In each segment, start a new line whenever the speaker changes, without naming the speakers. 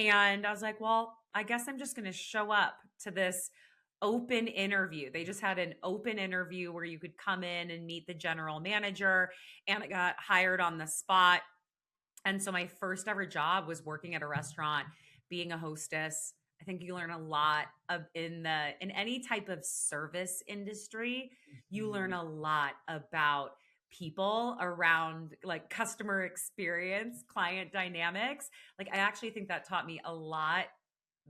And I was like, well, I guess I'm just going to show up to this open interview. They just had an open interview where you could come in and meet the general manager, and I got hired on the spot. And so my first ever job was working at a restaurant, being a hostess. I think you learn a lot of in any type of service industry, you learn
Mhm.
a lot about people around like customer experience, client dynamics. Like I actually think that taught me a lot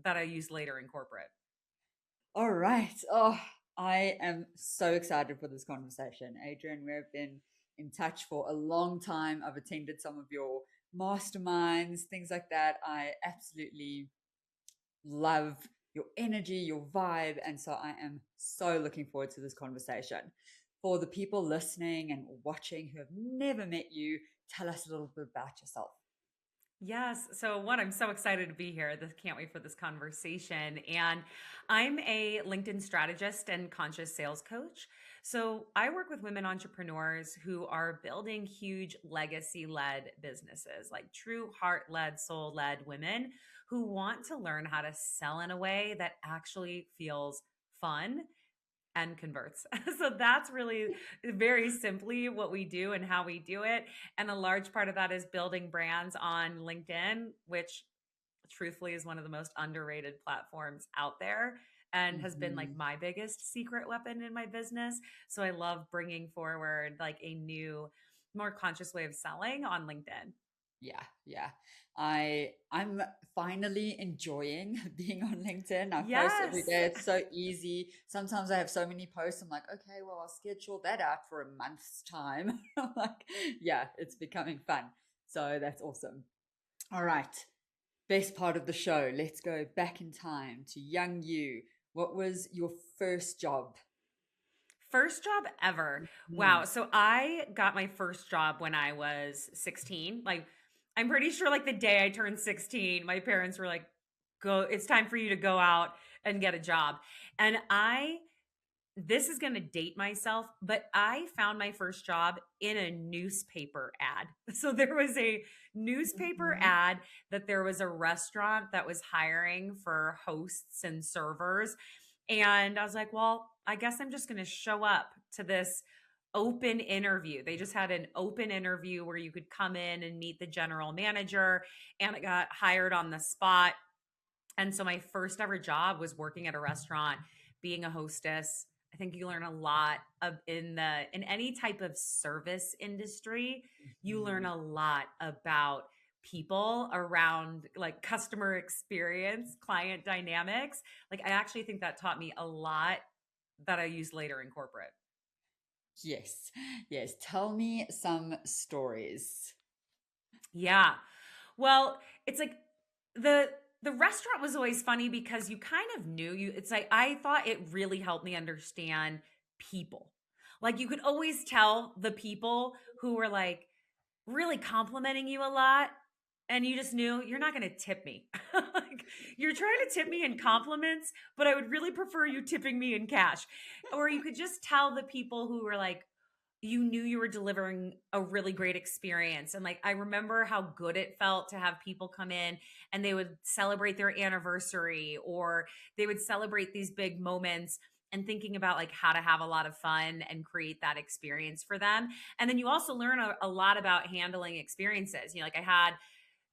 that I used later in corporate.
All right. Oh, I am so excited for this conversation. Adrian, we've been in touch for a long time. I've attended some of your masterminds, things like that. I absolutely love your energy, your vibe. And so I am so looking forward to this conversation. For the people listening and watching who have never met you, tell us a little bit about yourself.
Yes. So, one, I'm so excited to be here. Can't wait for this conversation. And I'm a LinkedIn strategist and conscious sales coach. So, I work with women entrepreneurs who are building huge legacy led businesses, like true heart led, soul led women who want to learn how to sell in a way that actually feels fun and converts. So that's really very simply what we do and how we do it. And a large part of that is building brands on LinkedIn, which truthfully is one of the most underrated platforms out there and has been like
Mhm.
my biggest secret weapon in my business. So I love bringing forward like a new, more conscious way of selling on LinkedIn.
Yeah, yeah. I'm finally enjoying being on LinkedIn. I post every
Yes.
day. It's so easy. Sometimes I have so many posts. I'm like, okay, well, I'll schedule that out for a month's time. I'm like, yeah, it's becoming fun. So that's awesome. All right. Best part of the show. Let's go back in time to young you. What was your first job?
First job ever.
Hmm.
Wow. So I got my first job when I was 16. Like, I'm pretty sure, like, the day I turned 16, my parents were like, go, it's time for you to go out and get a job. And this is going to date myself, but I found my first job in a newspaper ad. So there was a newspaper
Hmm.
ad that there was a restaurant that was hiring for hosts and servers. And I was like, well, I guess I'm just going to show up to this open interview. They just had an open interview where you could come in and meet the general manager, and I got hired on the spot. And so my first ever job was working at a restaurant, being a hostess. I think you learn a lot of in any type of service industry, you learn
Hmm.
a lot about people around like customer experience, client dynamics. Like I actually think that taught me a lot that I used later in corporate.
Yes, yes. Tell me some stories.
Yeah. Well, it's like the the restaurant was always funny because you kind of knew you it's like I thought it really helped me understand people. Like you could always tell the people who were like really complimenting you a lot and you just knew you're not going to tip me. Like you're trying to tip me in compliments, but I would really prefer you tipping me in cash. Or you could just tell the people who were like you knew you were delivering a really great experience. And like, I remember how good it felt to have people come in and they would celebrate their anniversary or they would celebrate these big moments and thinking about like how to have a lot of fun and create that experience for them. And then you also learn a lot about handling experiences. You know, like I had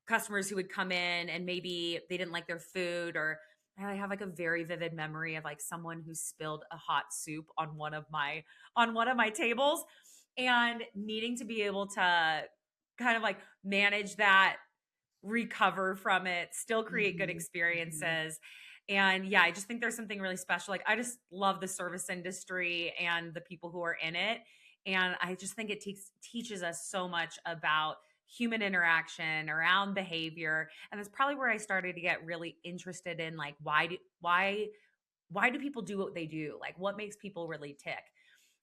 customers who would come in and maybe they didn't like their food or I have like a very vivid memory of like someone who spilled a hot soup on one of my tables and needing to be able to kind of like manage that, recover from it, still create good
Mhm, mhm.
experiences. And yeah, I just think there's something really special. Like I just love the service industry and the people who are in it. And I just think it teaches us so much about human interaction around behavior. And that's probably where I started to get really interested in like why do people do what they do? Like what makes people really tick?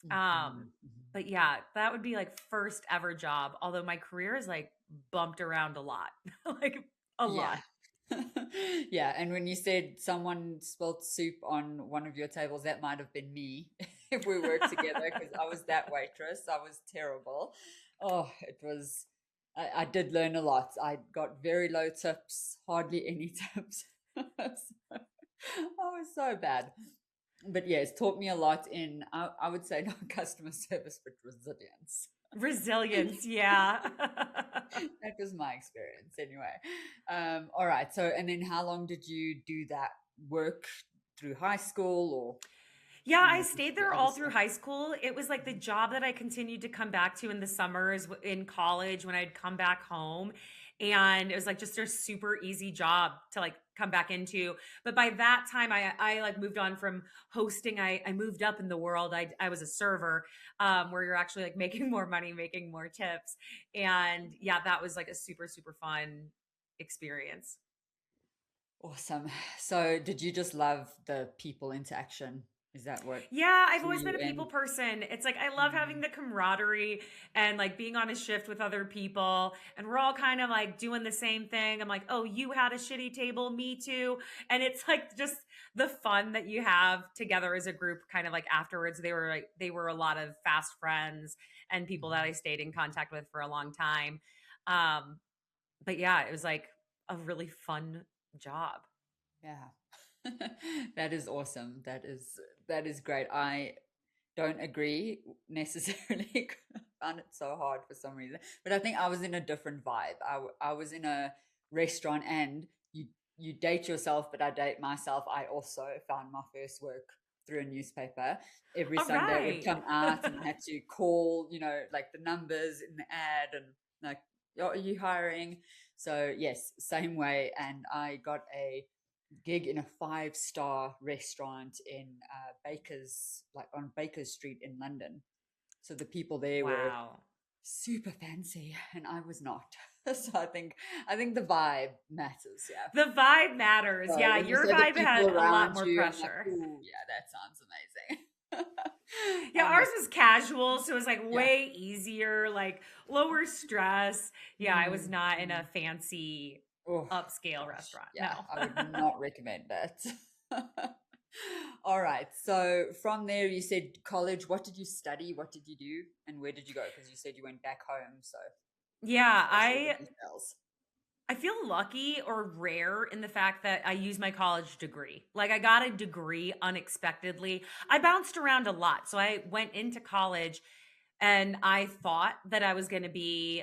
Mhm, mhm.
But yeah, that would be like first ever job, although my career is like bumped around a lot. Like a
Yeah.
lot.
Yeah, and when you said someone spilled soup on one of your tables, that might have been me if we worked together because I was that waitress. I was terrible. Oh, it was. I did learn a lot. I got very low tips, hardly any tips. I was so bad. But yes, taught me a lot in, I would say not customer service, but resilience.
Resilience, yeah.
That was my experience anyway. All right. So, and then how long did you do that work through high school or
Yeah, I
what did
stayed
you do
there
other
all through
stuff?
high school. It was like the
Mhm.
job that I continued to come back to in the summers in college when I'd come back home. And it was like just a super easy job to like come back into. But by that time, I like moved on from hosting. I moved up in the world. I was a server, where you're actually like making more money, making more tips. And yeah, that was like a super, super fun experience.
Awesome. So, did you just love the people interaction? Is that what
Yeah, I've
drew
always
you
been a people
in?
person. It's like I love having
Mm,
the camaraderie and like being on a shift with other people and we're all kind of like doing the same thing. I'm like, "Oh, you had a shitty table, me too." And it's like just the fun that you have together as a group kind of like afterwards. They were a lot of fast friends and people that
mhm.
I stayed in contact with for a long time. Um but yeah, it was like a really fun job.
Yeah. That is awesome. That is great. I don't agree necessarily. I found it so hard for some reason. But I think I was in a different vibe. I was in a restaurant and you date yourself, but I date myself. I also found my first work through a newspaper. Every
All
Sunday it would
right.
come out and I had to call, like the numbers in the ad and like, "Oh, are you hiring?" So yes, same way. And I got a gig in a five-star restaurant in Baker's, like on Baker Street in London. So the people there were
Wow.
super fancy, and I was not. So I think the vibe matters. Yeah.
The vibe matters.
So
Yeah,
when you
your
say the
vibe
people
had a lot
around
more
you, I'm like,
pressure.
ooh, yeah, that sounds amazing.
Yeah,
I'm
ours
like,
was casual, so it was like
yeah.
way easier, like lower stress. Yeah, I was
Mm,
not in a
mm.
fancy
Oh
upscale
gosh,
restaurant.
yeah,
No.
I would not recommend that. All right. So from there, you said college. What did you study? What did you do? And where did you go? Because you said you went back home. So
Yeah,
tell us all the details.
I feel lucky or rare in the fact that I use my college degree. Like I got a degree unexpectedly. I bounced around a lot. So I went into college and I thought that I was going to be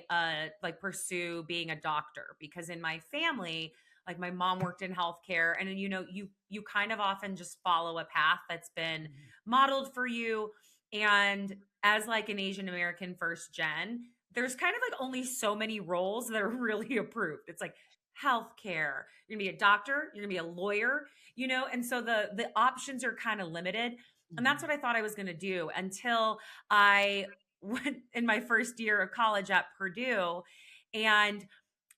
like pursue being a doctor because in my family, like my mom worked in healthcare and you kind of often just follow a path that's been
Mhm.
modeled for you and as like an Asian American first gen, there's kind of like only so many roles that are really approved. It's like healthcare. You're gonna be a doctor. You're gonna be a lawyer. And so the options are kind of limited. And that's what
Mhm.
I thought I was gonna do until I went in my first year of college at Purdue, and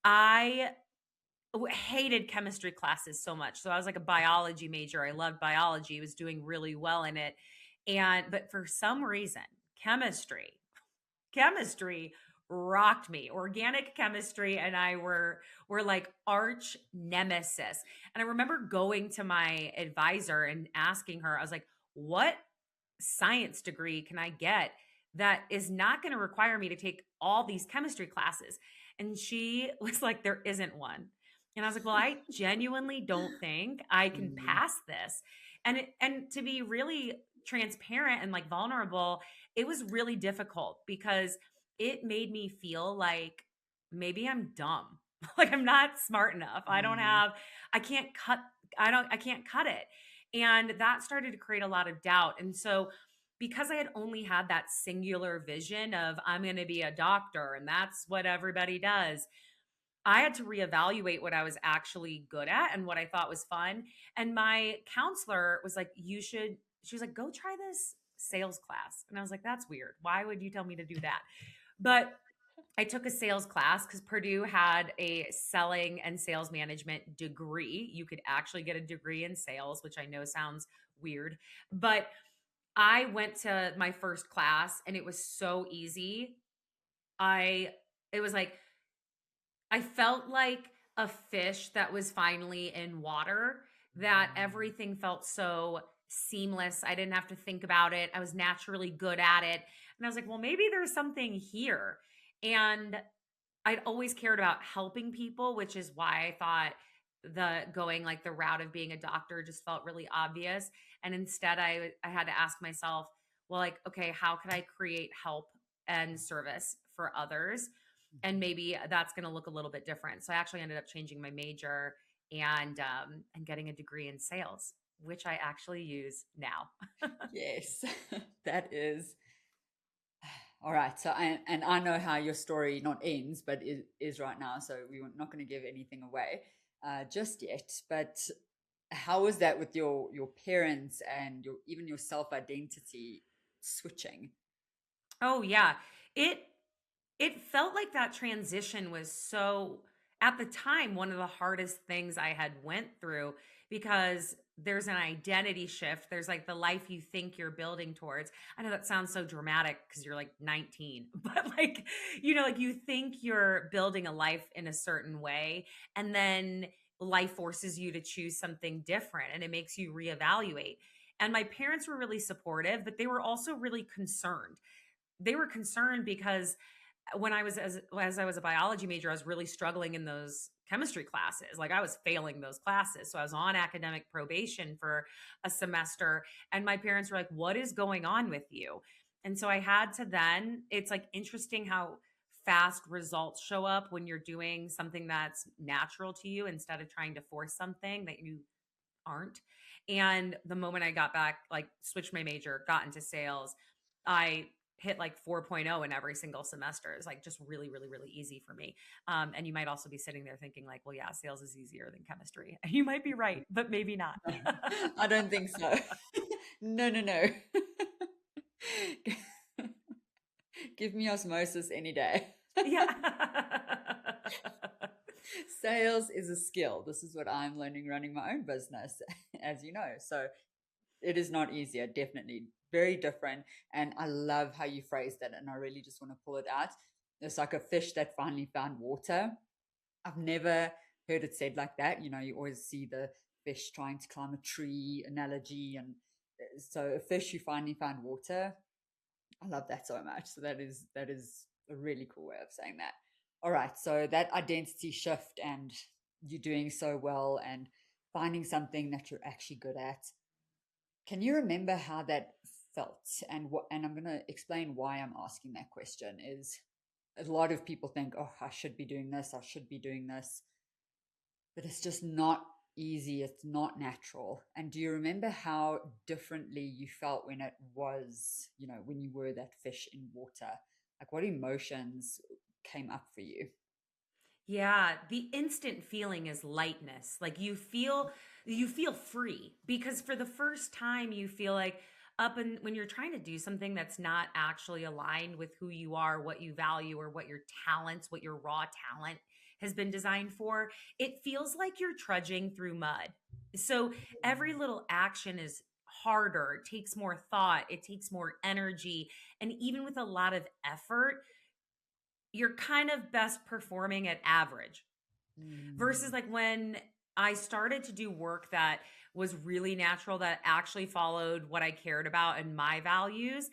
I hated chemistry classes so much. So I was like a biology major. I loved biology. Was doing really well in it, and but for some reason, chemistry rocked me. Organic chemistry and I were like arch nemesis. And I remember going to my advisor and asking her, I was like, "What science degree can I get that is not going to require me to take all these chemistry classes?" And she was like, "There isn't one." And I was like, "Well, I genuinely don't think I can
Mhm.
pass this." And to be really transparent and like vulnerable, it was really difficult because it made me feel like maybe I'm dumb. Like I'm not smart enough.
Mhm.
I can't cut it. And that started to create a lot of doubt. And so because I had only had that singular vision of I'm going to be a doctor and that's what everybody does, I had to reevaluate what I was actually good at and what I thought was fun. And my counselor was like, she was like, "Go try this sales class." And I was like, "That's weird. Why would you tell me to do that?" But I took a sales class because Purdue had a selling and sales management degree. You could actually get a degree in sales, which I know sounds weird. But I went to my first class and it was so easy. It was like, I felt like a fish that was finally in water, that
Mhm.
everything felt so seamless. I didn't have to think about it. I was naturally good at it. And I was like, well, maybe there's something here. And I'd always cared about helping people, which is why I thought the going like the route of being a doctor just felt really obvious. And instead I had to ask myself, well, like, okay, how could I create help and service for others? And
Mhm.
maybe that's going to look a little bit different. So I actually ended up changing my major and getting a degree in sales, which I actually use now.
Yes, that is all right. So, I know how your story not ends, but is right now. So we're not going to give anything away just yet. But how was that with your parents and your even your self identity switching?
Oh yeah. It It felt like that transition was so at the time, one of the hardest things I had went through because there's an identity shift. There's like the life you think you're building towards. I know that sounds so dramatic because you're like 19, but like, like you think you're building a life in a certain way, and then life forces you to choose something different and it makes you reevaluate. And my parents were really supportive, but they were also really concerned. They were concerned because when I was as I was a biology major, I was really struggling in those chemistry classes. Like I was failing those classes. So I was on academic probation for a semester and my parents were like, "What is going on with you?" And so I had to then it's like interesting how fast results show up when you're doing something that's natural to you instead of trying to force something that you aren't. And the moment I got back, like switched my major, got into sales, I hit like 4.0 in every single semester. It's like just really, really, really easy for me. And you might also be sitting there thinking, like, well, yeah, sales is easier than chemistry. And you might be right, but maybe not.
I don't think so. No, no, no. Give me osmosis any day.
Yeah.
Sales is a skill. This is what I'm learning running my own business, as you know. So it is not easier, definitely. Very different. And I love how you phrased that. And I really just want to pull it out. It's like a fish that finally found water. I've never heard it said like that. You always see the fish trying to climb a tree analogy. And so a fish who finally found water. I love that so much. So that is a really cool way of saying that. All right. So that identity shift and you doing so well and finding something that you're actually good at. Can you remember how that felt? And I'm going to explain why I'm asking that question is a lot of people think, "Oh, I should be doing this, I should be doing this." But it's just not easy, it's not natural. And do you remember how differently you felt when it was, when you were that fish in water? Like what emotions came up for you?
Yeah, the instant feeling is lightness. Like you feel free because for the first time you feel like up and when you're trying to do something that's not actually aligned with who you are, what you value or what your talents, what your raw talent has been designed for, it feels like you're trudging through mud. So every little action is harder, it takes more thought, it takes more energy, and even with a lot of effort, you're kind of best performing at average versus
Mm,
like when I started to do work that was really natural, that actually followed what I cared about and my values,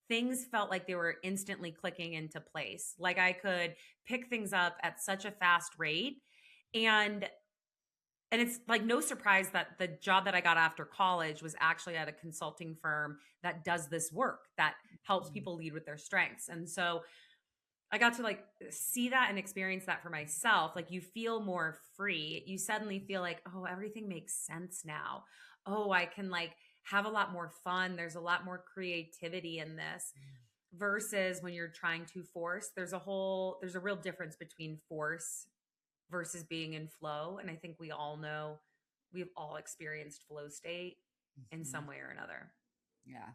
things felt like they were instantly clicking into place. Like I could pick things up at such a fast rate. And and it's like no surprise that the job that I got after college was actually at a consulting firm that does this work that helps
mm,
people lead with their strengths. And so I got to like see that and experience that for myself. Like you feel more free. You suddenly feel like, oh, everything makes sense now. Oh, I can like have a lot more fun. There's a lot more creativity in this versus when you're trying to force. There's a real difference between force versus being in flow. And I think we all know we've all experienced flow state in some
mhm.
way or another.
Yeah,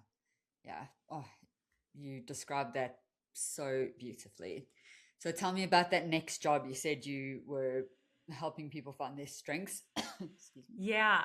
yeah. Oh, you described that so beautifully. So tell me about that next job. You said you were helping people find their strengths. Excuse me.
Yeah.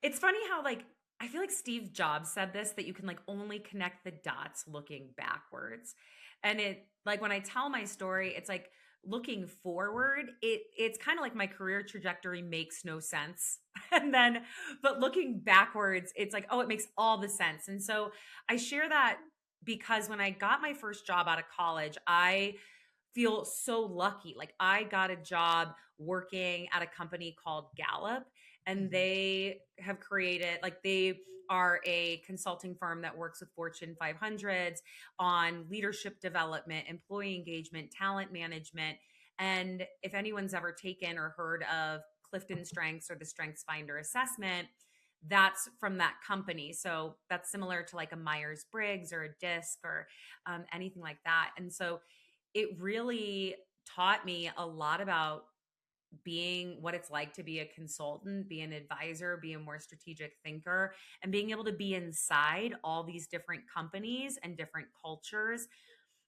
It's funny how like I feel like Steve Jobs said this that you can like only connect the dots looking backwards. And it like when I tell my story, it's like looking forward, it's kind of like my career trajectory makes no sense. And then but looking backwards, it's like, oh, it makes all the sense. And so I share that because when I got my first job out of college, I feel so lucky. Like I got a job working at a company called Gallup, and
Mhm.
they have created, like, they are a consulting firm that works with Fortune 500s on leadership development, employee engagement, talent management. And if anyone's ever taken or heard of Clifton Strengths or the Strengths Finder assessment, that's from that company. So that's similar to like a Myers Briggs or a DISC or anything like that. And so it really taught me a lot about being what it's like to be a consultant, be an advisor, be a more strategic thinker, and being able to be inside all these different companies and different cultures.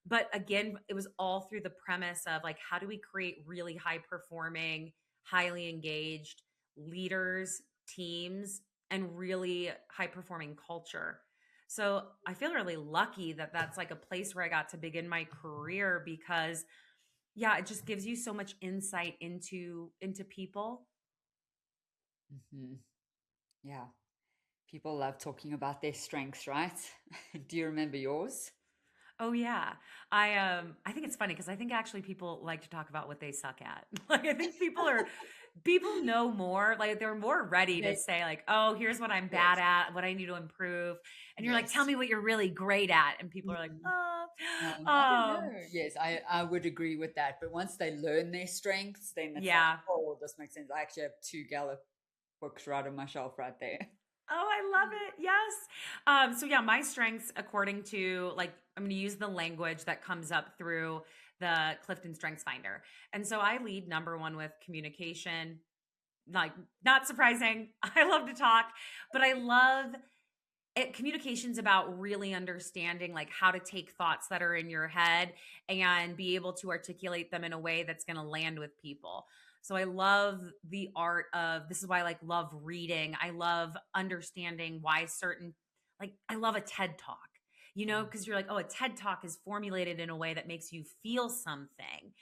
But again, it was all through the premise of like, how do we create really high performing, highly engaged leaders, teams, and really high performing culture. So I feel really lucky that that's like a place where I got to begin my career, because yeah, it just gives you so much insight into people.
Mhm. Yeah. People love talking about their strengths, right? Do you remember yours?
Oh yeah. I think it's funny because I think actually people like to talk about what they suck at. Like I think people know more, like they're more ready to
They,
say like, "Oh, here's what I'm bad
yes.
at, what I need to improve." And you're like, "Tell
Yes.
me what you're really great at." And people are like,
Mhm. I don't
um,
know. Yes, I would agree with that. But once they learn their strengths, then it's like,
yeah.
oh, this makes sense. I actually have two Gallup books right on my shelf right there.
Oh, I love it. Yes. So yeah, my strengths, according to, like, I'm going to use the language that comes up through the Clifton Strengths Finder. And so I lead number one with communication. Like, not surprising. I love to talk, but I love it. Communication's about really understanding like how to take thoughts that are in your head and be able to articulate them in a way that's going to land with people. So I love the art of, this is why I like love reading. I love understanding why certain, like I love a TED talk. Because you're like, oh, a TED talk is formulated in a way that makes you feel something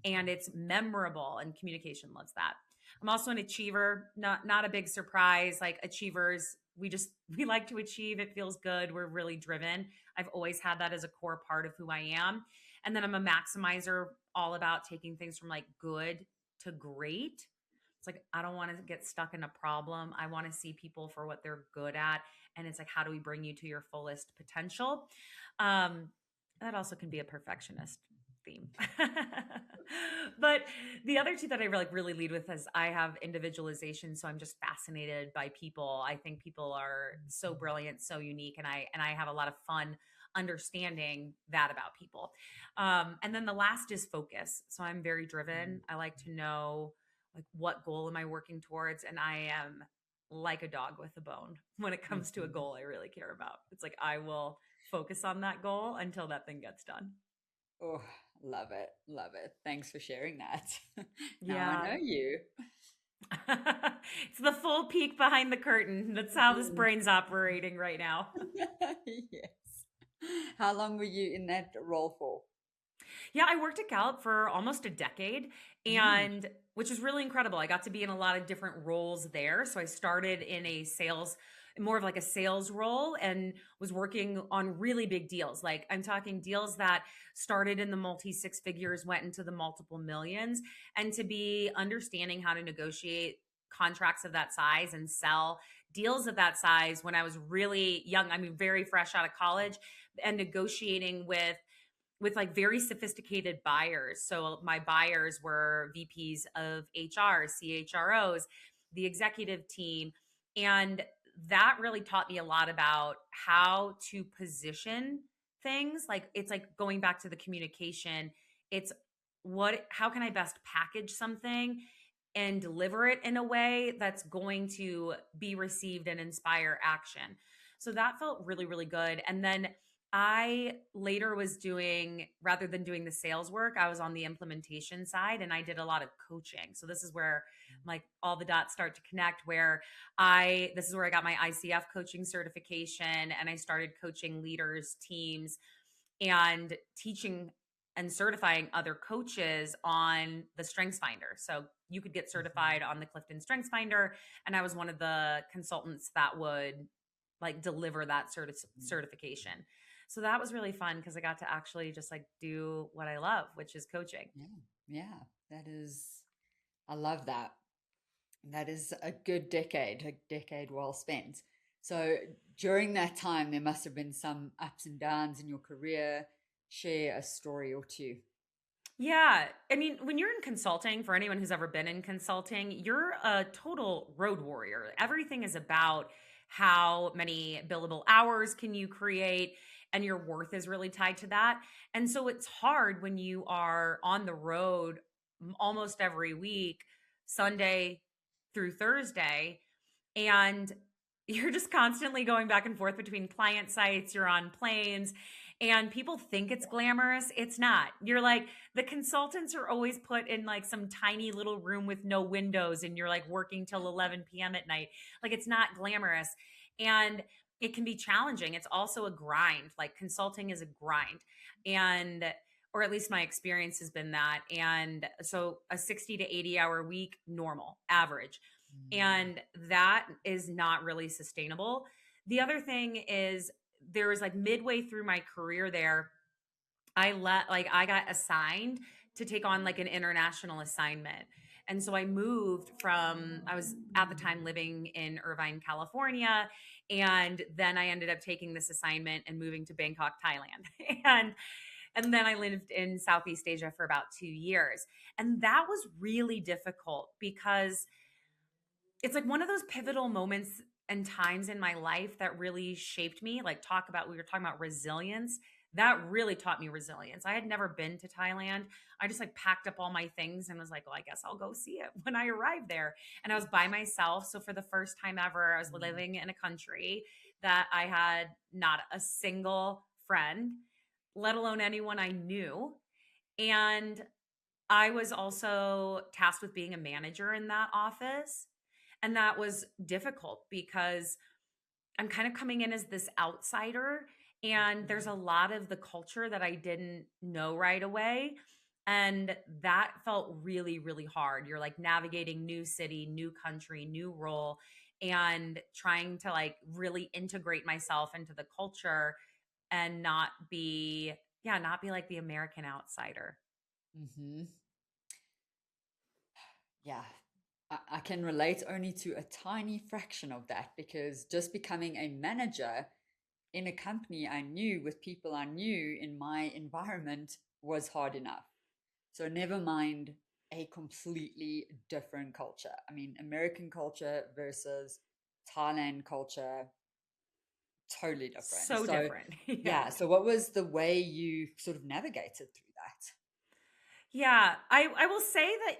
and it's memorable, and communication loves that. I'm also an achiever, not a big surprise. Like achievers, we like to achieve. It feels good. We're really driven. I've always had that as a core part of who I am. And then I'm a maximizer, all about taking things from like good to great. It's like I don't want to get stuck in a problem. I want to see people for what they're good at, and it's like how do we bring you to your fullest potential? Um, that also can be a perfectionist theme. But the other two that I really lead with is I have individualization, so I'm just fascinated by people. I think people are so brilliant, so unique, and I have a lot of fun understanding that about people. And then the last is focus. So I'm very driven. I like to know like what goal am I working towards, and I am like a dog with a bone when it comes to a
Mhm.
goal I really care about. It's like I will focus on that goal until that thing gets done.
Oh, love it. Love it. Thanks for sharing that. Now I
Yeah.
know you.
It's the full peek behind the curtain. That's how this
Mhm.
brain's operating right now.
Yes. How long were you in that role for?
Yeah, I worked at Gallup for almost a decade,
Mm.
and which was really incredible. I got to be in a lot of different roles there. So I started in a sales, more of like a sales role, and was working on really big deals. Like I'm talking deals that started in the multi six figures, went into the multiple millions, and to be understanding how to negotiate contracts of that size and sell deals of that size when I was really young. I mean, very fresh out of college, and negotiating with like very sophisticated buyers. So my buyers were VPs of HR, CHROs, the executive team. And that really taught me a lot about how to position things. Like it's like going back to the communication. It's how can I best package something and deliver it in a way that's going to be received and inspire action. So that felt really, really good. And then I later was doing, rather than doing the sales work, I was on the implementation side and I did a lot of coaching. So this is where like all the dots start to connect, where this is where I got my ICF coaching certification, and I started coaching leaders, teams, and teaching and certifying other coaches on the Strengths Finder. So you could get certified on the Clifton Strengths Finder, and I was one of the consultants that would like deliver that certification. So that was really fun because I got to actually just like do what I love, which is coaching.
Yeah. Yeah. That is, I love that. That is a decade well spent. So during that time, there must have been some ups and downs in your career. Share a story or two.
Yeah. I mean, when you're in consulting, for anyone who's ever been in consulting, you're a total road warrior. Everything is about how many billable hours can you create, and your worth is really tied to that. And so it's hard when you are on the road almost every week, Sunday through Thursday, and you're just constantly going back and forth between client sites, you're on planes, and people think it's glamorous. It's not. You're like, the consultants are always put in like some tiny little room with no windows, and you're like working till 11 p.m. at night. Like, it's not glamorous. And it can be challenging. It's also a grind. Like, consulting is a grind. And or at least my experience has been that. And so a 60 to 80-hour week, normal, average,
Mm.
and that is not really sustainable. The other thing is, there was like midway through my career there, I got assigned to take on like an international assignment. And so I moved from, I was at the time living in Irvine, California, and then I ended up taking this assignment and moving to Bangkok, Thailand. And then I lived in Southeast Asia for about 2 years. And that was really difficult because it's like one of those pivotal moments and times in my life that really shaped me. Like, talk about, we were talking about resilience. That really taught me resilience. I had never been to Thailand. I just like packed up all my things and was like, well, I guess I'll go see it when I arrived there. And I was by myself. So for the first time ever, I was
Mm.
living in a country that I had not a single friend, let alone anyone I knew. And I was also tasked with being a manager in that office. And that was difficult because I'm kind of coming in as this outsider, and there's a
Mhm.
lot of the culture that I didn't know right away. And that felt really, really hard. You're like navigating new city, new country, new role, and trying to like really integrate myself into the culture and not be like the American outsider.
Mhm. Yeah, I can relate only to a tiny fraction of that because just becoming a manager in a company I knew with people I knew in my environment was hard enough. So, never mind a completely different culture. I mean, American culture versus Thailand culture, totally different.
So
So,
different. Yeah.
yeah. So, what was the way you sort of navigated through that?
Yeah, I will say that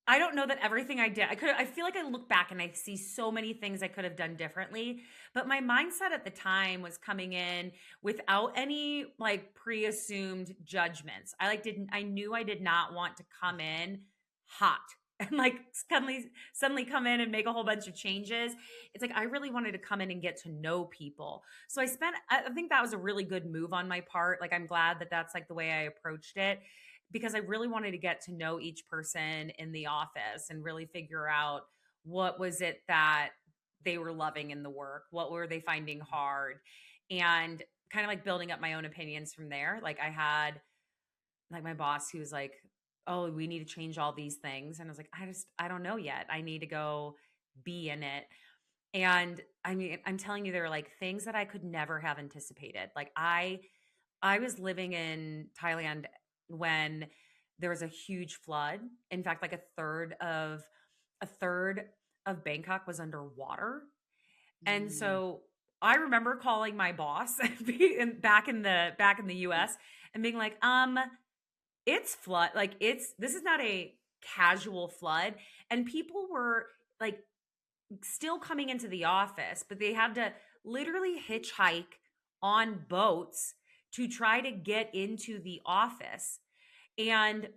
I don't know that everything I did, I feel like I look back and I see so many things I could have done differently, but my mindset at the time was coming in without any like pre-assumed judgments. I knew I did not want to come in hot and like suddenly come in and make a whole bunch of changes. It's like I really wanted to come in and get to know people. So I think that was a really good move on my part. Like, I'm glad that that's like the way I approached it, because I really wanted to get to know each person in the office and really figure out what was it that they were loving in the work, what were they finding hard, and kind of like building up my own opinions from there. Like, I had like my boss who was like, "Oh, we need to change all these things." And I was like, I don't know yet. I need to go be in it." And I mean, I'm telling you, there are like things that I could never have anticipated. Like, I was living in Thailand when there was a huge flood. In fact, like a third of Bangkok was underwater. And
Mm.
so I remember calling my boss back in the US and being like, it's flood, like, it's this is not a casual flood. And people were like still coming into the office, but they had to literally hitchhike on boats to try to get into the office. And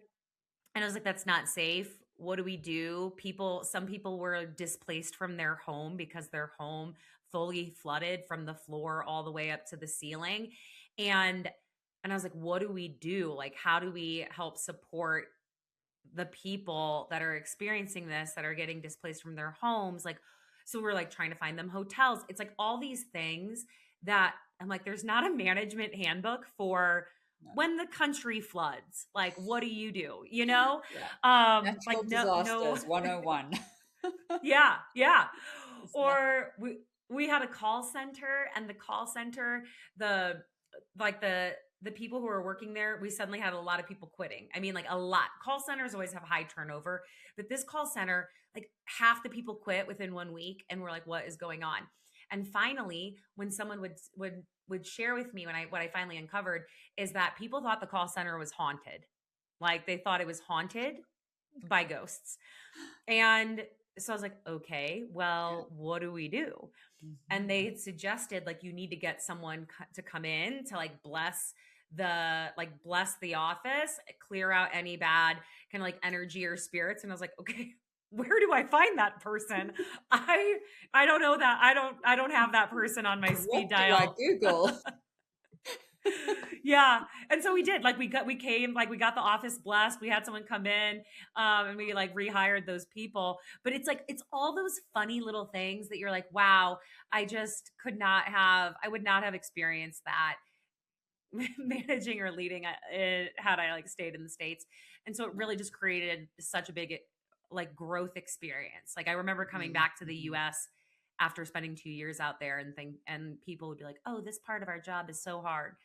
I was like, that's not safe. What do we do? Some people were displaced from their home because their home fully flooded from the floor all the way up to the ceiling. And and I was like, what do we do? Like, how do we help support the people that are experiencing this, that are getting displaced from their homes? Like, so we're like trying to find them hotels. It's like all these things that I'm like, there's not a management handbook for
No.
when the country floods. Like, what do you do? You know?
Yeah.
Like
Natural
no,
disasters 101.
yeah, yeah.
It's nothing.
Or we had a call center, and the call center, the like the people who were working there, we suddenly had a lot of people quitting. I mean, like a lot. Call centers always have high turnover, but this call center, like half the people quit within 1 week, and we're like, what is going on? And finally, when someone would share with me, when I what I finally uncovered is that people thought the call center was haunted. Like they thought it was haunted by ghosts. And so I was like, okay,
Yeah.
well, what do we do? And they
Mhm.
had suggested like you need to get someone to come in to like bless the office, clear out any bad kind of like energy or spirits. And I was like, okay, where do I find that person? I I don't know that. I don't have that person on my
What
speed
do I
dial.
Google?
Yeah. And so we did. Like we came, like we got the office blessed. We had someone come in, and we like rehired those people. But it's like it's all those funny little things that you're like, wow, I would not have experienced that managing or leading it had I like stayed in the States. And so it
No.
really just created such a big like growth experience. Like I remember coming back to the
Mhm.
US after spending 2 years out there and people would be like, oh, this part of our job is so hard.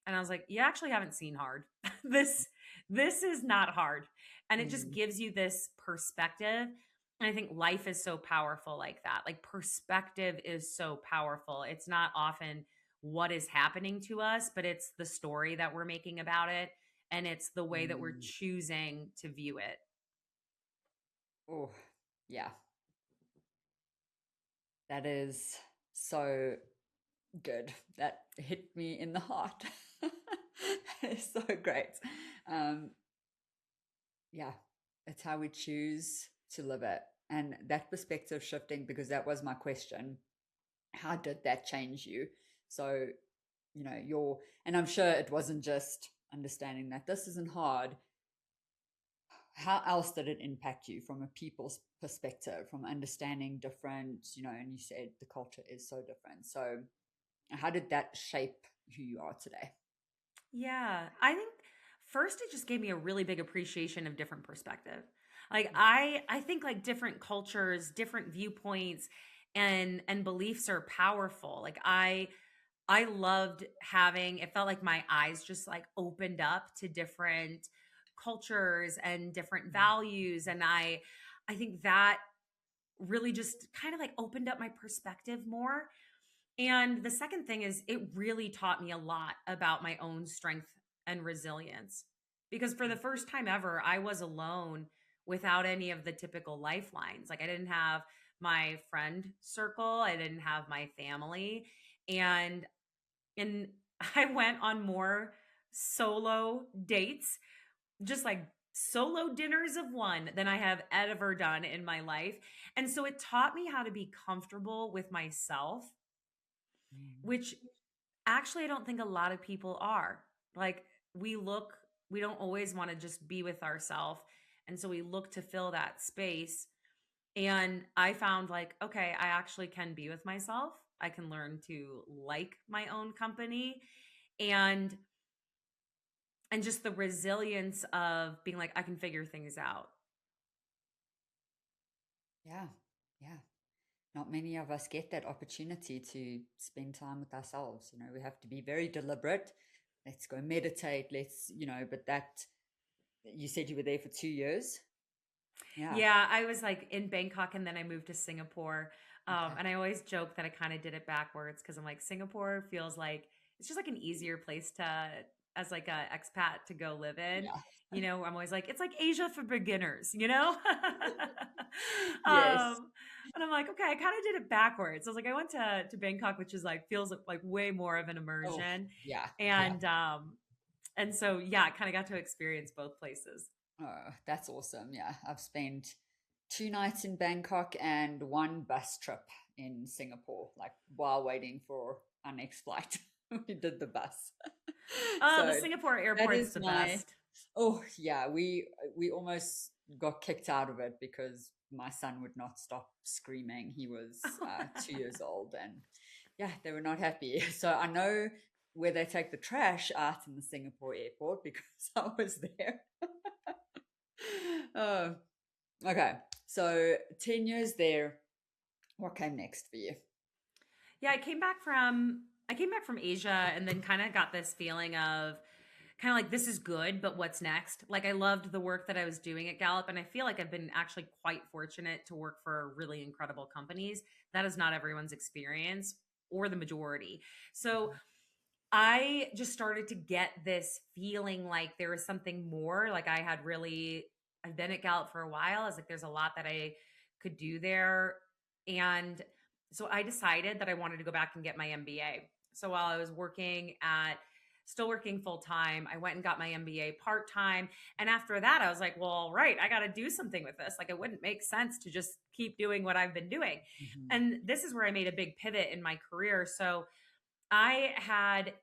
And I was like, you actually haven't seen hard. this this is not hard. And it just
Mm.
gives you this perspective. And I think life is so powerful like that. Like perspective is so powerful. It's not often what is happening to us, but it's the story that we're making about it. And it's the way that we're
Mm.
choosing to view it.
Oh, yeah. That is so good. That hit me in the heart. That is so great. Um, yeah, it's how we choose to live it. And that perspective shifting, because that was my question. How did that change you? So, and I'm sure it wasn't just understanding that this isn't hard. How else did it impact you from a people's perspective, from understanding different, and you said the culture is so different. So, how did that shape who you are today?
Yeah, I think first it just gave me a really big appreciation of different perspective. Like
Mhm.
I think like different cultures, different viewpoints and beliefs are powerful. Like I loved having it felt like my eyes just like opened up to different cultures and different values, and I think that really just kind of like opened up my perspective more. And the second thing is it really taught me a lot about my own strength and resilience. Because for the first time ever, I was alone without any of the typical lifelines. Like I didn't have my friend circle, I didn't have my family, and I went on more solo dates, just like solo dinners of one than I have ever done in my life. And so it taught me how to be comfortable with myself,
Mm.
which actually I don't think a lot of people are. Like we look, we don't always want to just be with ourselves. And so we look to fill that space. And I found like, okay, I actually can be with myself. I can learn to like my own company, and and just the resilience of being like I can figure things out.
Yeah, yeah. Not many of us get that opportunity to spend time with ourselves. We have to be very deliberate. Let's go meditate. But you said you were there for 2 years. Yeah.
Yeah, I was like in Bangkok and then I moved to Singapore.
Okay.
And I always joke that I kind of did it backwards because I'm like, Singapore feels like it's just like an easier place as like a expat to go live in.
Yeah.
I'm always like, it's like Asia for beginners, you know?
Yes.
And I'm like, okay, I kind of did it backwards. I was like, I went to Bangkok, which is like feels like way more of an
Oh,
immersion.
yeah. Yeah.
And so yeah, I kind of got to experience both places.
Oh, that's awesome. Yeah. I've spent 2 nights in Bangkok and one bus trip in Singapore, like while waiting for our next flight. We did the bus.
Oh, the
So
Singapore
that
airport's
is
the
my
best.
oh yeah, we almost got kicked out of it because my son would not stop screaming. He was 2 years old, and Yeah, they were not happy. So I know where they take the trash out in the Singapore airport because I was there. Oh, okay. So 10 years there. What came next for you?
Yeah, I came back from Asia and then kind of got this feeling of kind of like this is good, but what's next? Like I loved the work that I was doing at Gallup and I feel like I've been actually quite fortunate to work for really incredible companies. That is not everyone's experience or the majority. So I just started to get this feeling like there was something more. Like I've been at Gallup for a while. I was like, there's a lot that I could do there. And so I decided that I wanted to go back and get my MBA. So while I was still working full time, I went and got my MBA part time. And after that, I was like, well, all right, I got to do something with this. Like it wouldn't make sense to just keep doing what I've been doing.
Mhm.
And this is where I made a big pivot in my career. So I had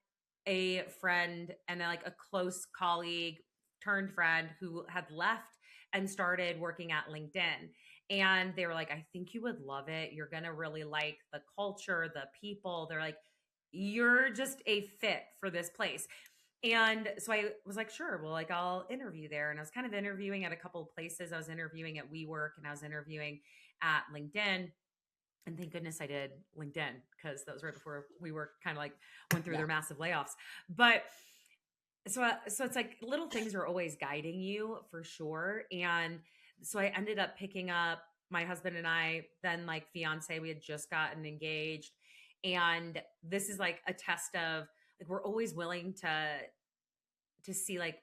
a friend and like a close colleague turned friend who had left and started working at LinkedIn. And they were like, I think you would love it. You're going to really like the culture, the people. They're like, you're just a fit for this place. And so I was like, sure, well, like I'll interview there. And I was kind of interviewing at a couple of places. I was interviewing at WeWork and I was interviewing at LinkedIn. And thank goodness I did LinkedIn because that was right before we were kind of like went through
Yeah.
their massive layoffs. But so it's like little things are always guiding you for sure. And so I ended up picking up my husband and I, then like fiance, we had just gotten engaged. And this is like a test of like we're always willing to see like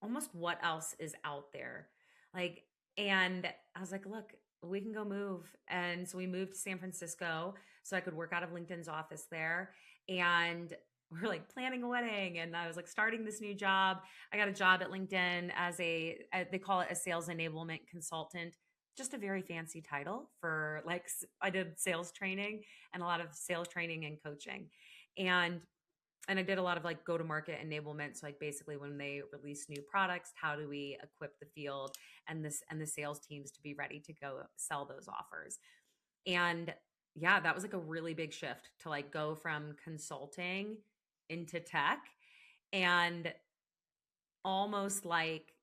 almost what else is out there. Like, and I was like, look, we can go move. And so we moved to San Francisco so I could work out of LinkedIn's office there. And we're like planning a wedding. And I was like starting this new job. I got a job at LinkedIn they call it a sales enablement consultant. Just a very fancy title for like, I did sales training and a lot of sales training and coaching. And I did a lot of like go to market enablement. So like basically when they release new products, how do we equip the field and the sales teams to be ready to go sell those offers? And yeah, that was like a really big shift to like go from consulting into tech and almost like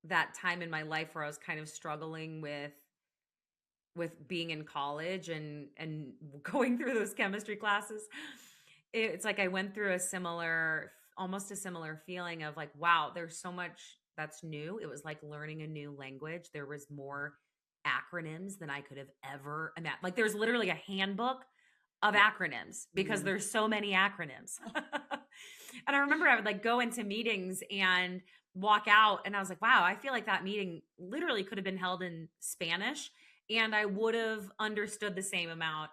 that time in my life where I was kind of struggling with being in college and going through those chemistry classes. It's like I went through almost a similar feeling of like, wow, there's so much that's new. It was like learning a new language. There was more acronyms than I could have ever imagined. Like there's literally a handbook of
Yeah.
acronyms because
Mhm.
there's so many acronyms. And I remember I would like go into meetings and walk out and I was like, wow, I feel like that meeting literally could have been held in Spanish and I would have understood the same amount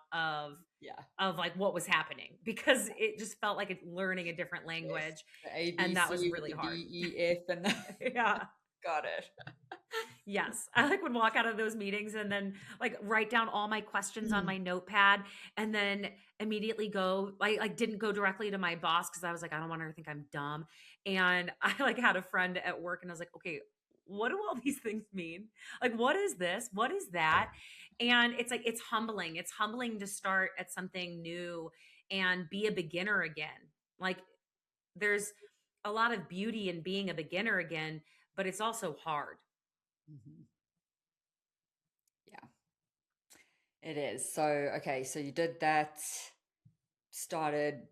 Yeah.
of like what was happening because it just felt like learning a different
Yes.
language
The A, B,
and that was
C with
really
the
hard.
D, E, F, and the
Yeah.
got it.
Yes. I like would walk out of those meetings and then like write down all my questions on
Mm.
my notepad and then immediately go like didn't go directly to my boss because I was like, I don't want her to think I'm dumb. And I like had a friend at work and I was like, okay, what do all these things mean? Like, what is this? What is that? And it's like it's humbling. It's humbling to start at something new and be a beginner again. Like there's a lot of beauty in being a beginner again, but it's also hard.
Mhm. Yeah, it is. So, okay, so you did that, started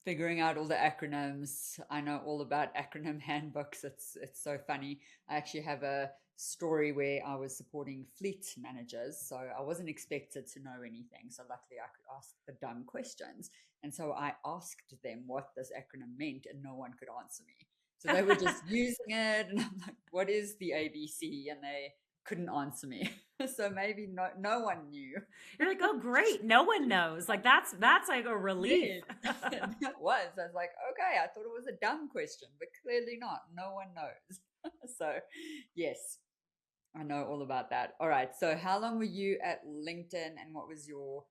figuring out all the acronyms. I know all about acronym handbooks. It's so funny. I actually have a story where I was supporting fleet managers, so I wasn't expected to know anything. So luckily, I could ask the dumb questions, and so I asked them what this acronym meant, and no one could answer me. So they were just using it, and I'm like, "What is the ABC?" And they couldn't answer me. So maybe no one knew.
You're like, "Oh, great. No one knows." Like, that's like a relief.
Yes, that was. I was like, okay, I thought it was a dumb question, but clearly not. No one knows. So, yes, I know all about that. All right. So, how long were you at LinkedIn and what was your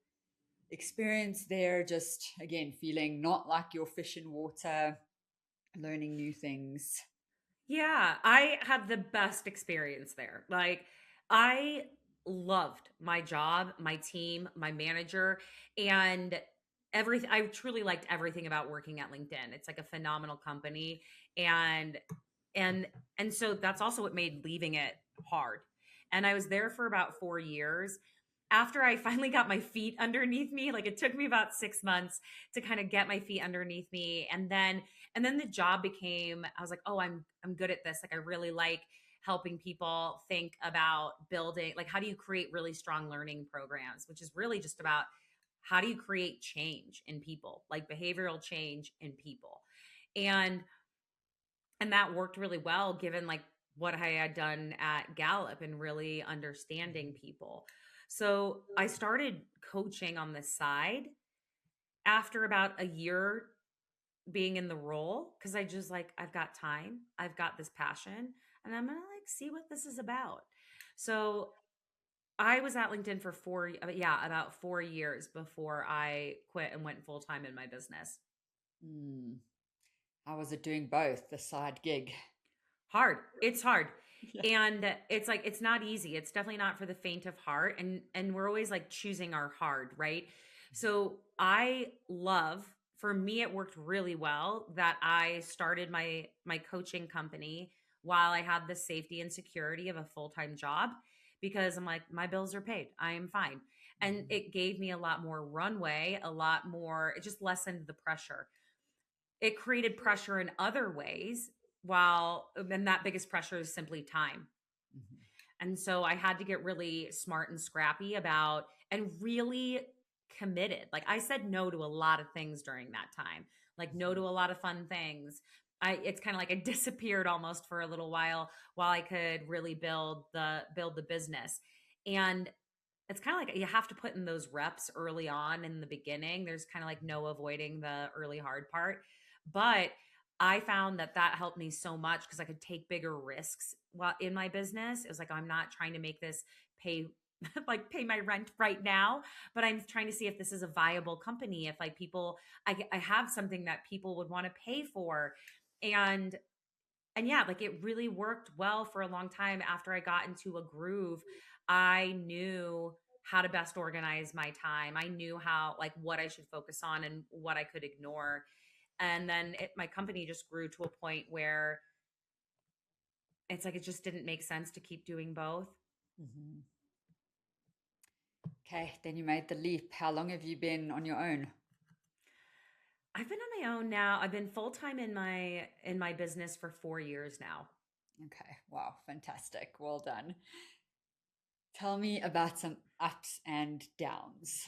experience there? Just again, feeling not like your fish in water, learning new things.
Yeah, I had the best experience there. Like, I loved my job, my team, my manager, and everything. I truly liked everything about working at LinkedIn. It's like a phenomenal company, and and and so that's also what made leaving it hard. And I was there for about 4 years. After I finally got my feet underneath me, like it took me about 6 months to kind of get my feet underneath me, and then the job became, I was like, "Oh, I'm good at this." Like I really like helping people think about building, like how do you create really strong learning programs, which is really just about how do you create change in people, like behavioral change in people. And and that worked really well given like what I had done at Gallup and really understanding people. So I started coaching on the side after about a year being in the role, because I just like, I've got time, I've got this passion, and I'm gonna like see what this is about. So I was at LinkedIn for yeah, about 4 years before I quit and went full time in my business.
Mm. How was it doing both, the side gig?
Hard. It's hard.
Yeah.
And it's like it's not easy. It's definitely not for the faint of heart, and we're always like choosing our hard, right? So I love, for me it worked really well that I started my coaching company while I had the safety and security of a full-time job, because I'm like my bills are paid. I am fine. And
Mhm.
it gave me a lot more runway, a lot more, it just lessened the pressure. It created pressure in other ways, while and that biggest pressure is simply time.
Mhm.
And so I had to get really smart and scrappy about, and really committed. Like I said no to a lot of things during that time. Like no to
Mhm.
a lot of fun things. It's kind of like I disappeared almost for a little while I could really build the business. And it's kind of like you have to put in those reps early on in the beginning. There's kind of like no avoiding the early hard part. But I found that that helped me so much because I could take bigger risks while in my business. It was like, I'm not trying to make this pay like pay my rent right now, but I'm trying to see if this is a viable company. If like people, I have something that people would want to pay for. And and yeah, like it really worked well for a long time. After I got into a groove, I knew how to best organize my time. I knew how, like, what I should focus on and what I could ignore. And then my company just grew to a point where it's like it just didn't make sense to keep doing both.
Mhm. Okay, then you made the leap. How long have you been on your own?
I've been on my own now. I've been full time in my business for 4 years now.
Okay, wow, fantastic. Well done. Tell me about some ups and downs.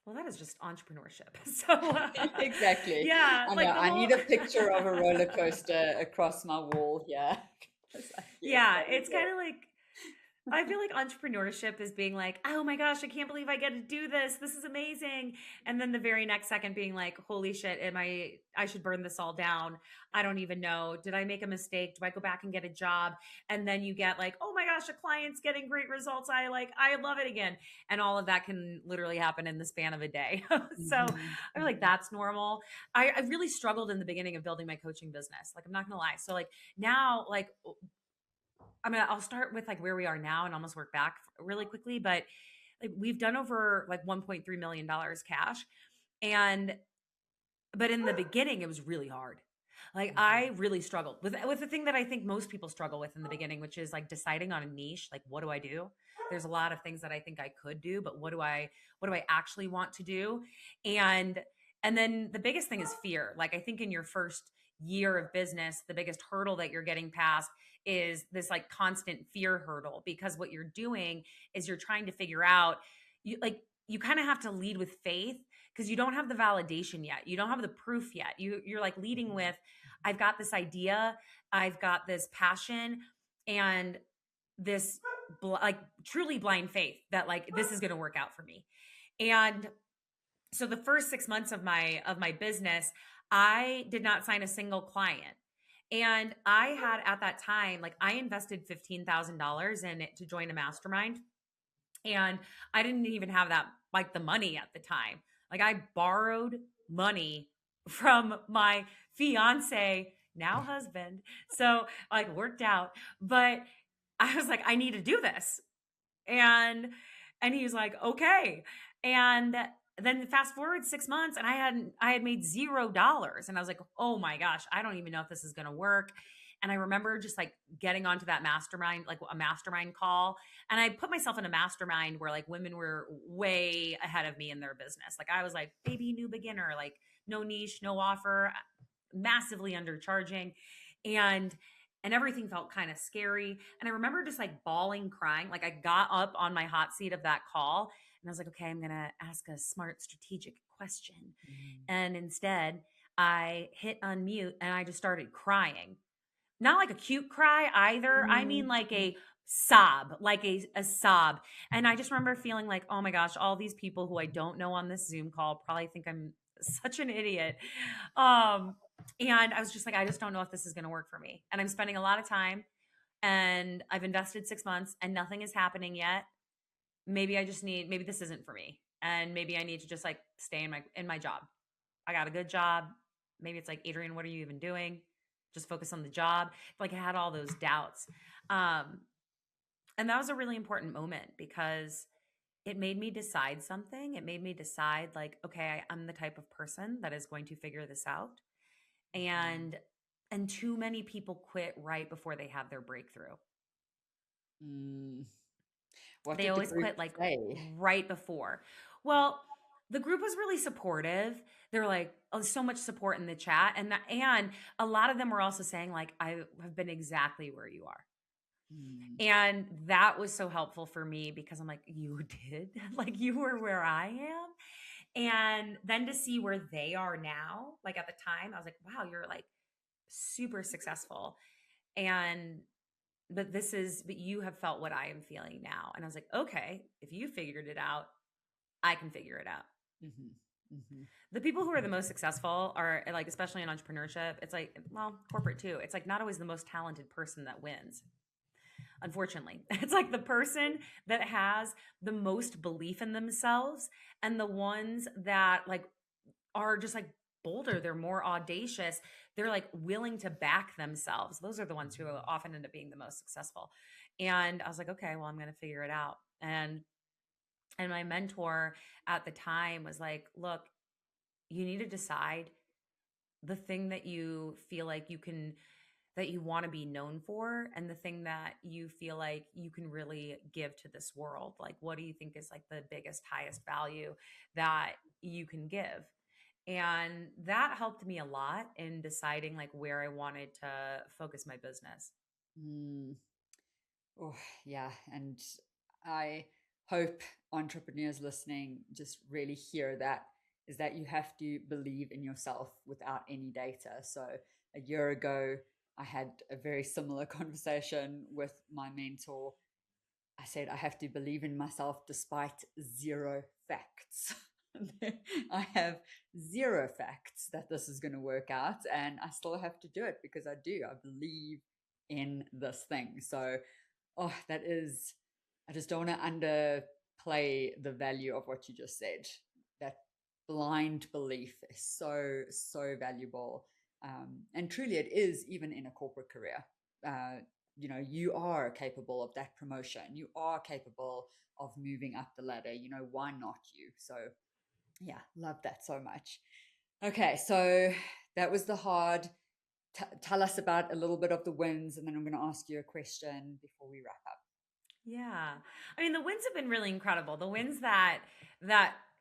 Well, that is just entrepreneurship. So
Exactly.
yeah,
I know.
like the
I
whole
need a picture of a roller coaster across my wall here. 'Cause yes,
yeah,
that is
it's kind
it.
of like, I feel like entrepreneurship is being like, "Oh my gosh, I can't believe I get to do this. This is amazing." And then the very next second being like, "Holy shit, I should burn this all down. I don't even know. Did I make a mistake? Do I go back and get a job?" And then you get like, "Oh my gosh, a client's getting great results. I love it again." And all of that can literally happen in the span of a day. So
Mhm,
I feel like
mhm,
that's normal. I really struggled in the beginning of building my coaching business. Like I'm not gonna lie. So like now, like I'll start with like where we are now and almost work back really quickly, but like we've done over like $1.3 million cash. And but in the beginning it was really hard. Like
mhm,
I really struggled with the thing that I think most people struggle with in the beginning, which is like deciding on a niche. Like what do I do? There's a lot of things that I think I could do, but what do I actually want to do? And and then the biggest thing is fear. Like I think in your first year of business, the biggest hurdle that you're getting past is this like constant fear hurdle, because what you're doing is you're trying to figure out, you kind of have to lead with faith because you don't have the validation yet. You don't have the proof yet. You're like leading with, I've got this idea, I've got this passion, and this like truly blind faith that like this is going to work out for me. And so the first 6 months of my business, I did not sign a single client. And I had at that time, like I invested $15,000 in it to join a mastermind, and I didn't even have that, like the money at the time. Like I borrowed money from my fiance, now husband. So like worked out, but I was like, I need to do this. And and he was like, okay. And then fast forward 6 months and I had made $0. And I was like, oh my gosh, I don't even know if this is going to work. And I remember just like getting onto that mastermind, like a mastermind call. And I put myself in a mastermind where like women were way ahead of me in their business. Like I was like baby new beginner, like no niche, no offer, massively undercharging. And everything felt kind of scary. And I remember just like bawling, crying. Like I got up on my hot seat of that call and I was like, okay, I'm going to ask a smart, strategic question.
Mm.
And instead, I hit unmute and I just started crying. Not like a cute cry either. I mean, like
Mm.
a sob, like a sob. And I just remember feeling like, oh my gosh, all these people who I don't know on this Zoom call probably think I'm such an idiot. Um, and I was just like, I just don't know if this is going to work for me. And I'm spending a lot of time and I've invested 6 months and nothing is happening yet. Maybe this isn't for me. And maybe I need to just like stay in my job. I got a good job. Maybe it's like, Adrienne, what are you even doing? Just focus on the job. Like I had all those doubts. Um, and that was a really important moment because it made me decide something. It made me decide, like, okay, I'm the type of person that is going to figure this out.
Mhm.
And too many people quit right before they have their breakthrough.
Mm. What
They
did the
always
group
quit like
say?
right before. Well, the group was really supportive. They're like, oh, so much support in the chat. And a lot of them were also saying, like, I have been exactly where you are.
Mm.
And that was so helpful for me because I'm like, you did? Like you were where I am. And then to see where they are now, like at the time, I was like, wow, you're like super successful. And but you have felt what I am feeling now. And I was like, okay, if you figured it out, I can figure it out.
Mhm. Mhm.
The people who are the most successful are like, especially in entrepreneurship, it's like, well, corporate too. It's like not always the most talented person that wins. Unfortunately, it's like the person that has the most belief in themselves and the ones that like are just like bolder, they're more audacious, they're like willing to back themselves. Those are the ones who often end up being the most successful. And I was like, okay, well, I'm going to figure it out. And my mentor at the time was like, look, you need to decide the thing that you feel like you can that you want to be known for and the thing that you feel like you can really give to this world. Like what do you think is like the biggest highest value that you can give? And that helped me a lot in deciding like where I wanted to focus my business.
Mm. Oh, yeah. And I hope entrepreneurs listening just really hear that is that you have to believe in yourself without any data. So a year ago, I had a very similar conversation with my mentor. I said, I have to believe in myself despite zero facts. I have zero facts that this is going to work out, and I still have to do it because I do. I believe in this thing. So, oh, that is, I just don't want to underplay the value of what you just said. That blind belief is so, so valuable. And truly, it is even in a corporate career. Uh, you are capable of that promotion. You are capable of moving up the ladder. Why not you? So, yeah, love that so much. Okay, so that was the hard. Tell us about a little bit of the wins, and then I'm going to ask you a question before we wrap up.
Yeah. I mean, the wins have been really incredible. The wins that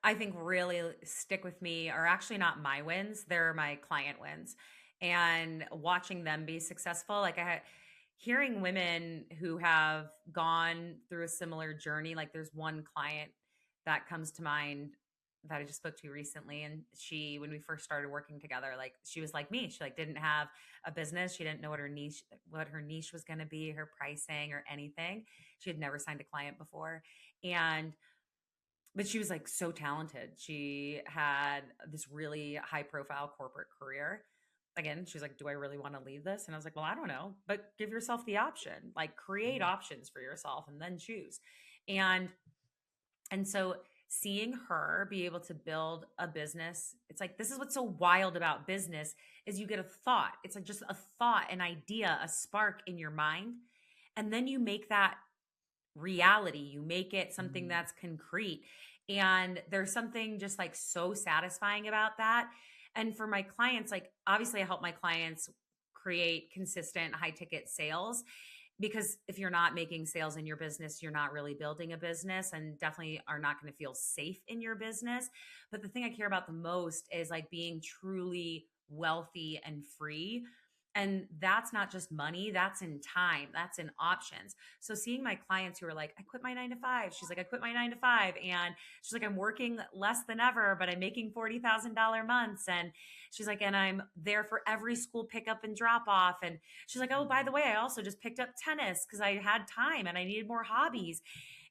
I think really stick with me are actually not my wins, they're my client wins. And watching them be successful, like I had hearing women who have gone through a similar journey, like there's one client that comes to mind that I just spoke to recently and she when we first started working together, like she was like me. She like didn't have a business. She didn't know what her niche was going to be, her pricing or anything. She had never signed a client before. And but she was like so talented. She had this really high profile corporate career. Again, she's like, do I really want to leave this? And I was like, well, I don't know, but give yourself the option, like create
Mm.
options for yourself and then choose. And so seeing her be able to build a business, it's like this is what's so wild about business is you get a thought. It's like just a thought, an idea, a spark in your mind, and then you make that reality. You make it something
Mm.
that's concrete. And there's something just like so satisfying about that. And for my clients, like obviously I help my clients create consistent high ticket sales, because if you're not making sales in your business, you're not really building a business, and definitely are not going to feel safe in your business. But the thing I care about the most is like being truly wealthy and free. And that's not just money, that's in time, that's in options. So seeing my clients who are like, I quit my 9 to 5. She's like, I quit my 9 to 5. And she's like, I'm working less than ever, but I'm making $40,000 months. And she's like, and I'm there for every school pickup and drop off. And she's like, oh, by the way, I also just picked up tennis because I had time and I needed more hobbies.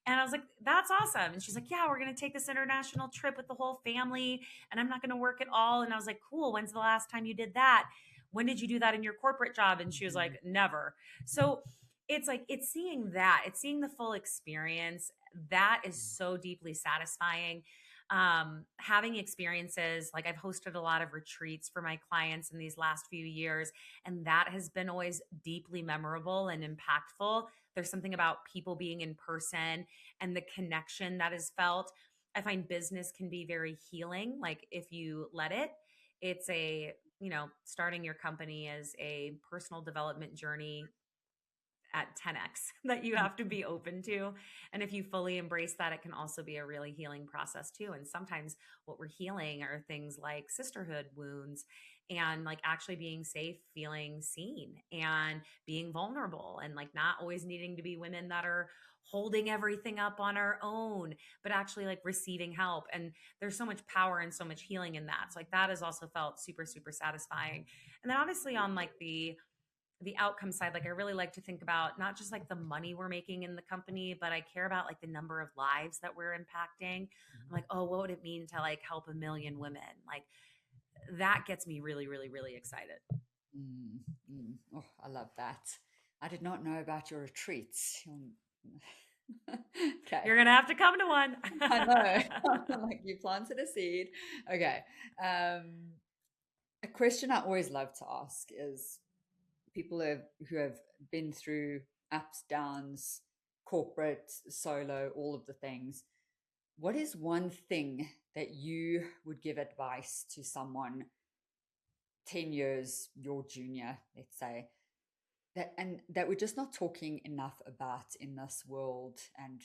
And I was like, that's awesome. And she's like, yeah, we're going to take this international trip with the whole family and I'm not going to work at all. And I was like, cool. When's the last time you did that? When did you do that in your corporate job? And she was like, never. So it's like, it's seeing that, it's seeing the full experience. That is so deeply satisfying. Having experiences, like I've hosted a lot of retreats for my clients in these last few years, and that has been always deeply memorable and impactful. There's something about people being in person and the connection that is felt. I find business can be very healing, like if you let it. It's a, starting your company as a personal development journey at 10x that you have to be open to. And if you fully embrace that, it can also be a really healing process too. And sometimes what we're healing are things like sisterhood wounds, and like actually being safe, feeling seen, and being vulnerable, and like not always needing to be women that are holding everything up on our own, but actually like receiving help. And there's so much power and so much healing in that. So like that has also felt super, super satisfying. And then obviously on like the outcome side, like I really like to think about not just like the money we're making in the company, but I care about like the number of lives that we're impacting. I'm like, oh, what would it mean to like help 1 million women? Like that gets me really, really, really excited.
Mm, Oh, I love that. I did not know about your retreats. Okay.
You're gonna have to come to one.
I know. Like you planted a seed. Okay. A question I always love to ask is who have been through ups, downs, corporate, solo, all of the things. What is one thing that you would give advice to someone 10 years your junior, let's say, that we're just not talking enough about in this world? And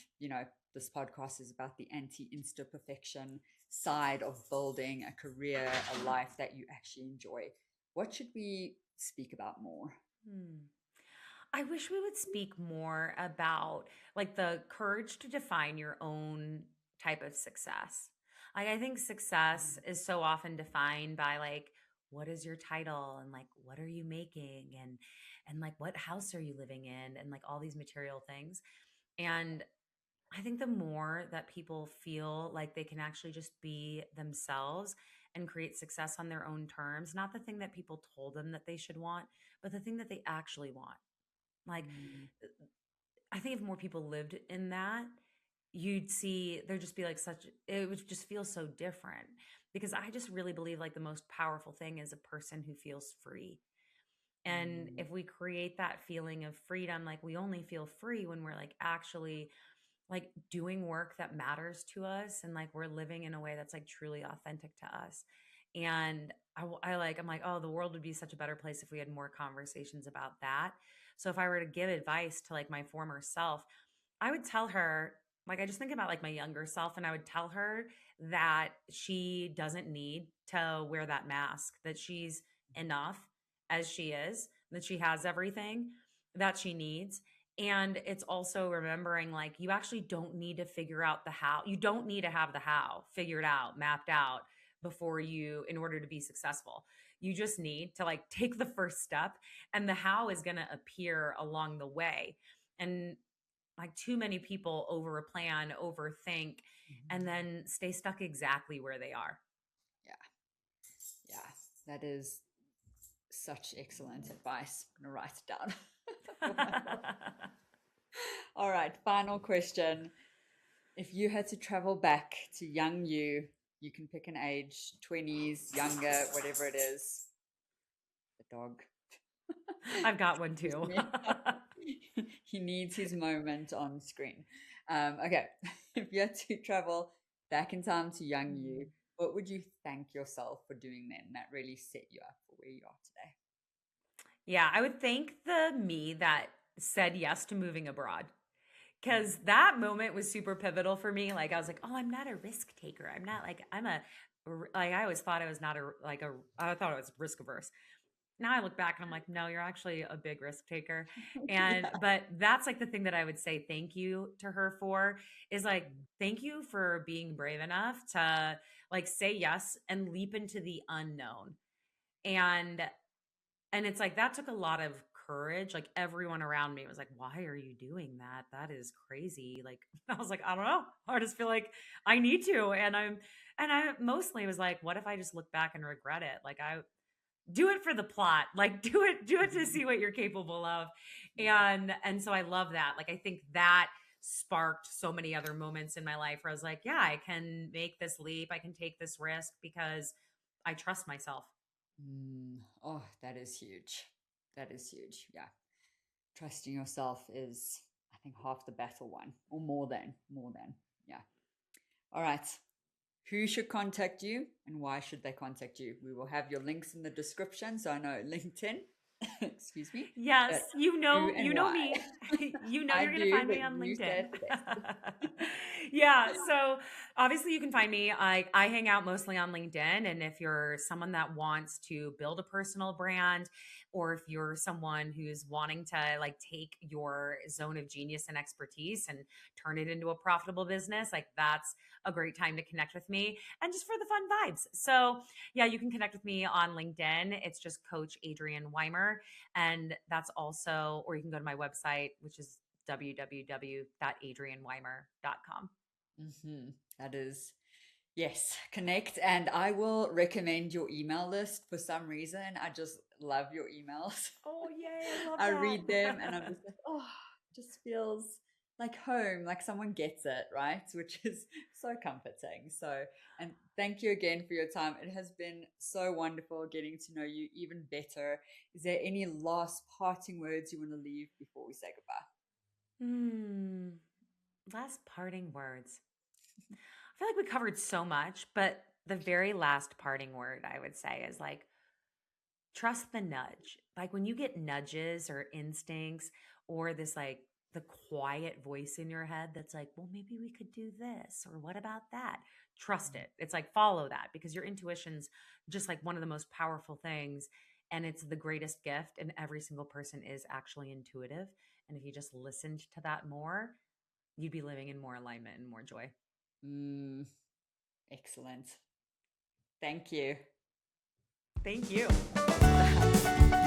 this podcast is about the anti-insta perfection side of building a career, a life that you actually enjoy. What should we speak about more?
Hmm. I wish we would speak more about like the courage to define your own type of success. Like I think success is so often defined by like what is your title, and like what are you making, and like what house are you living in, and like all these material things. And I think the more that people feel like they can actually just be themselves and create success on their own terms, not the thing that people told them that they should want, but the thing that they actually want. Like,
Mm,
I think if more people lived in that, you'd see there'd just be like such, it would just feel so different. Because I just really believe like the most powerful thing is a person who feels free. And
mm,
if we create that feeling of freedom, like we only feel free when we're like actually like doing work that matters to us, and like we're living in a way that's like truly authentic to us. And I'm like, oh, the world would be such a better place if we had more conversations about that. So if I were to give advice to like my former self, I would tell her, like, I just think about like my younger self, and I would tell her that she doesn't need to wear that mask, that she's enough as she is, that she has everything that she needs. And it's also remembering like you actually don't need to figure out the how. You don't need to have the how figured out, mapped out before you, in order to be successful. You just need to like take the first step, and the how is going to appear along the way. And like too many people over plan, overthink, and
mhm.
then stay stuck exactly where they are.
Yeah, yeah, that is such excellent advice. I'm gonna write it down for myself. All right, final question. If you had to travel back to young you can pick an age, 20s, younger, whatever it is. The dog.
I've got one
Excuse
too.
me. He needs his moment on screen. Okay, if you had to travel back in time to young you,
Mm.
what would you thank yourself for doing then that really set you up for where you are today?
Yeah, I would thank the me that said yes to moving abroad.
Mm.
'Cause that moment was super pivotal for me, like, I was like, "Oh, I'm not a risk taker, I'm not like I'm a r" like, I always thought I was not I thought I was risk averse. Now I look back and I'm like, "No, you're actually a big risk taker," and
Yeah.
but that's, like, the thing that I would say thank you to her for is, like,
Mm.
thank you for being brave enough to, like, say yes and leap into the unknown, and it's like that took a lot of courage. Like everyone around me was like, "Why are you doing that? That is crazy." Like I was like, "I don't know. I just feel like I need to." And I mostly was like, "What if I just look back and regret it?" Like I do it for the plot. Like do it to see what you're capable of.
Yeah.
And so I love that. Like I think that sparked so many other moments in my life where I was like, "Yeah, I can make this leap. I can take this risk because I trust myself."
Oh, that is huge. That is huge. Yeah. Trusting yourself is, I think, half the battle won, or more than, more than. Yeah. All right. Who should contact you and why should they contact you? We will have your links in the description. So I know LinkedIn, excuse me, but
Yes,
who and
you know
why?
me. You know
I
you're gonna
do,
find me
but
on
you say
LinkedIn.
it the best.
Yeah, so obviously you can find me. I hang out mostly on LinkedIn, and if you're someone that wants to build a personal brand, or if you're someone who's wanting to like take your zone of genius and expertise and turn it into a profitable business, like that's a great time to connect with me and just for the fun vibes. So, yeah, you can connect with me on LinkedIn. It's just Coach Adrienne Weimer. And that's also, or you can go to my website, which is www.adrienneweimer.com.
Hmm. That is, yes, connect. And I will recommend your email list for some reason. I just love your emails.
Oh, yay. I love
I
that.
read them and I'm just like, oh, it just feels like home, like someone gets it, right? Which is so comforting. So, and thank you again for your time. It has been so wonderful getting to know you even better. Is there any last parting words you want to leave before we say goodbye?
Hmm. Last parting words. I feel like we covered so much, but the very last parting word I would say is like, trust the nudge. Like when you get nudges or instincts or this like the quiet voice in your head that's like, well, maybe we could do this or what about that? Trust it. It's like follow that because your intuition's just like one of the most powerful things and it's the greatest gift and every single person is actually intuitive. And if you just listened to that more, you'd be living in more alignment and more joy.
Mm, excellent. Thank you.
Thank you.
Bye.